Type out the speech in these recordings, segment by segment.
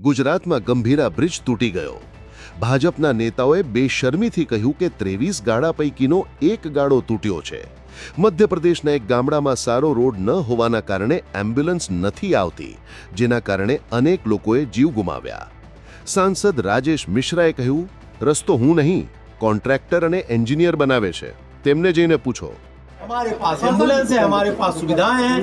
ગુજરાતમાં ગંભીરા બ્રિજ તૂટી ગયો. ભાજપના નેતાઓએ બેશરમીથી કહ્યું કે 23 ગાડા પૈકીનો એક ગાડો તૂટ્યો છે. મધ્યપ્રદેશના એક ગામડામાં સારો રોડ ન હોવાના કારણે એમ્બ્યુલન્સ નથી આવતી, જેના કારણે અનેક લોકોએ જીવ ગુમાવ્યા. સાંસદ રાજેશ મિશ્રાએ કહ્યું, રસ્તો હું નહીં, કોન્ટ્રાક્ટર અને એન્જિનિયર બનાવે છે, તેમને જઈને પૂછો. हमारे पास एम्बुलेंस है, हमारे पास सुविधाएं हैं,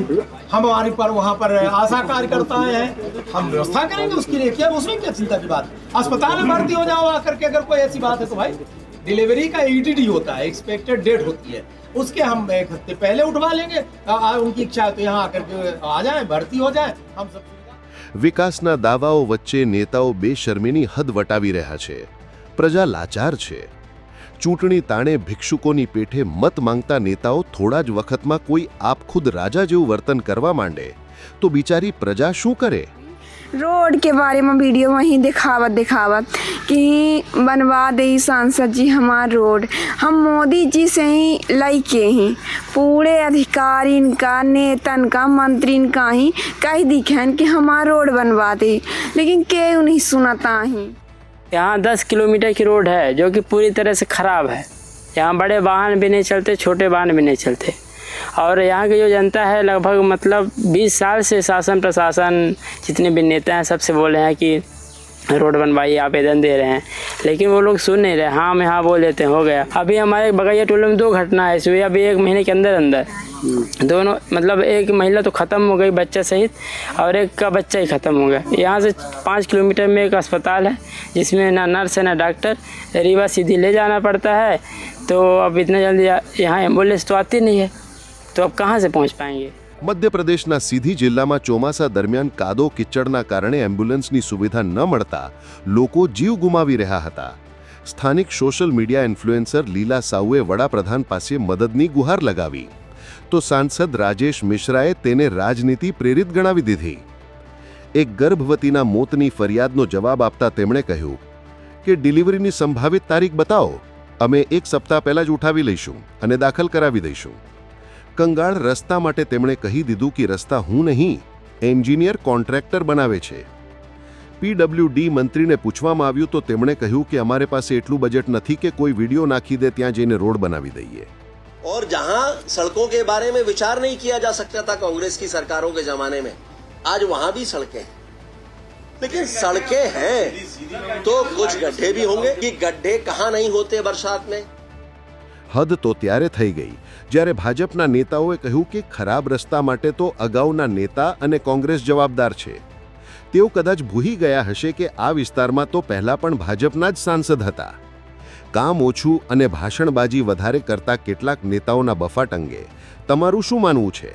हम हमारे पर वहाँ पर आशा कार्यकर्ता हैं, हम व्यवस्था करेंगे उसके लिए. क्या उसमें क्या चिंता की बात? अस्पताल में भर्ती हो जाओ आकर के, अगर कोई ऐसी बात है तो भाई डिलीवरी का EDD होता है, एक्सपेक्टेड डेट होती है, उसके हम 1 हफ्ते पहले उठवा लेंगे. उनकी इच्छा है तो यहाँ आकर के आ जाए, भर्ती हो जाए. हम सब વિકાસના દાવાઓ વચ્ચે નેતાઓ બેશરમીની હદ વટાવી રહ્યા છે. પ્રજા લાચાર છે. ચૂંટણી તાણે ભિક્ષુકોની પેઠે મત માંગતા નેતાઓ થોડા જ વખતમાં કોઈ આપખુદ રાજા જેવું વર્તન કરવા માંડે તો બિચારી પ્રજા શું करे? रोड के बारे में वीडियो में ही दिखावत कि बनवा दे सांसद जी हमारा रोड. हम मोदी जी से ही लइके हैं, पूरे अधिकारी का, नेतन का, मंत्रीन का ही कही दिखें कि हमारा रोड बनवा दे, लेकिन क्यों नहीं सुनता ही. यहाँ 10 किलोमीटर की रोड है जो कि पूरी तरह से ख़राब है. यहाँ बड़े वाहन भी नहीं चलते, छोटे वाहन भी नहीं चलते. और यहाँ की जो जनता है लगभग मतलब 20 साल से शासन प्रशासन जितने भी नेता हैं सबसे बोल रहे हैं कि रोड बनवाइए, आवेदन दे रहे हैं, लेकिन वो लोग सुन नहीं रहे. हाँ हम यहाँ बोल देते हैं, हो गया. अभी हमारे बगैया टोले में 2 घटना है इसमें, अभी 1 महीने के अंदर दोनों, मतलब एक महिला तो ख़त्म हो गई बच्चा सहित, और एक का बच्चा ही ख़त्म हो गया. यहाँ से 5 किलोमीटर में एक अस्पताल है जिसमें ना नर्स है ना डॉक्टर. रीवा सीधी ले जाना पड़ता है, तो अब इतना जल्दी यहाँ एम्बुलेंस तो आती नहीं है, तो अब कहाँ से पहुँच पाएंगे. મધ્યપ્રદેશના સીધી જિલ્લામાં ચોમાસા દરમિયાન કાદો કિચડના કારણે એમ્બ્યુલન્સની સુવિધા ન મળતા લોકો જીવ ગુમાવી રહ્યા હતા. સ્થાનિક સોશિયલ મીડિયા ઇન્ફ્લુએન્સર લીલા સાઉએ વડાપ્રધાન પાસે મદદની ગુહાર લગાવી, તો સાંસદ રાજેશ મિશ્રાએ તેને રાજનીતિ પ્રેરિત ગણાવી દીધી. એક ગર્ભવતીના મોતની ફરિયાદનો જવાબ આપતા તેમણે કહ્યું કે ડિલિવરીની સંભવિત તારીખ બતાવો, અમે 1 સપ્તાહ પહેલા જ ઉઠાવી લઈશું અને દાખલ કરાવી દઈશું. કંગાળ રસ્તા માટે તેમણે કહી દીધું કે રસ્તા હું નહીં, એન્જિનિયર કોન્ટ્રાક્ટર બનાવે છે. PWD મંત્રીને પૂછવામાં આવ્યું તો તેમણે કહ્યું કે અમારે પાસે એટલું બજેટ નથી કે કોઈ વિડીયો નાખી દે ત્યાં જઈને રોડ બનાવી દઈએ. और जहां सड़कों के बारे में विचार नहीं किया जा सकता था कांग्रेस की सरकारों के जमाने में, आज वहां भी सड़कें हैं. लेकिन सड़कें हैं तो कुछ गड्ढे भी होंगे कि गड्ढे कहां नहीं होते बरसात में. હદ તો ત્યારે થઈ ગઈ જ્યારે ભાજપના નેતાઓએ કહ્યું કે ખરાબ રસ્તા માટે તો અગાઉના નેતા અને કોંગ્રેસ જવાબદાર છે. તેઓ કદાચ ભૂલી ગયા હશે કે આ વિસ્તારમાં તો પહેલા પણ ભાજપના જ સાંસદ હતા. કામ ઓછું અને ભાષણબાજી વધારે કરતા કેટલાક નેતાઓના બફાટ અંગે તમારું શું માનવું છે?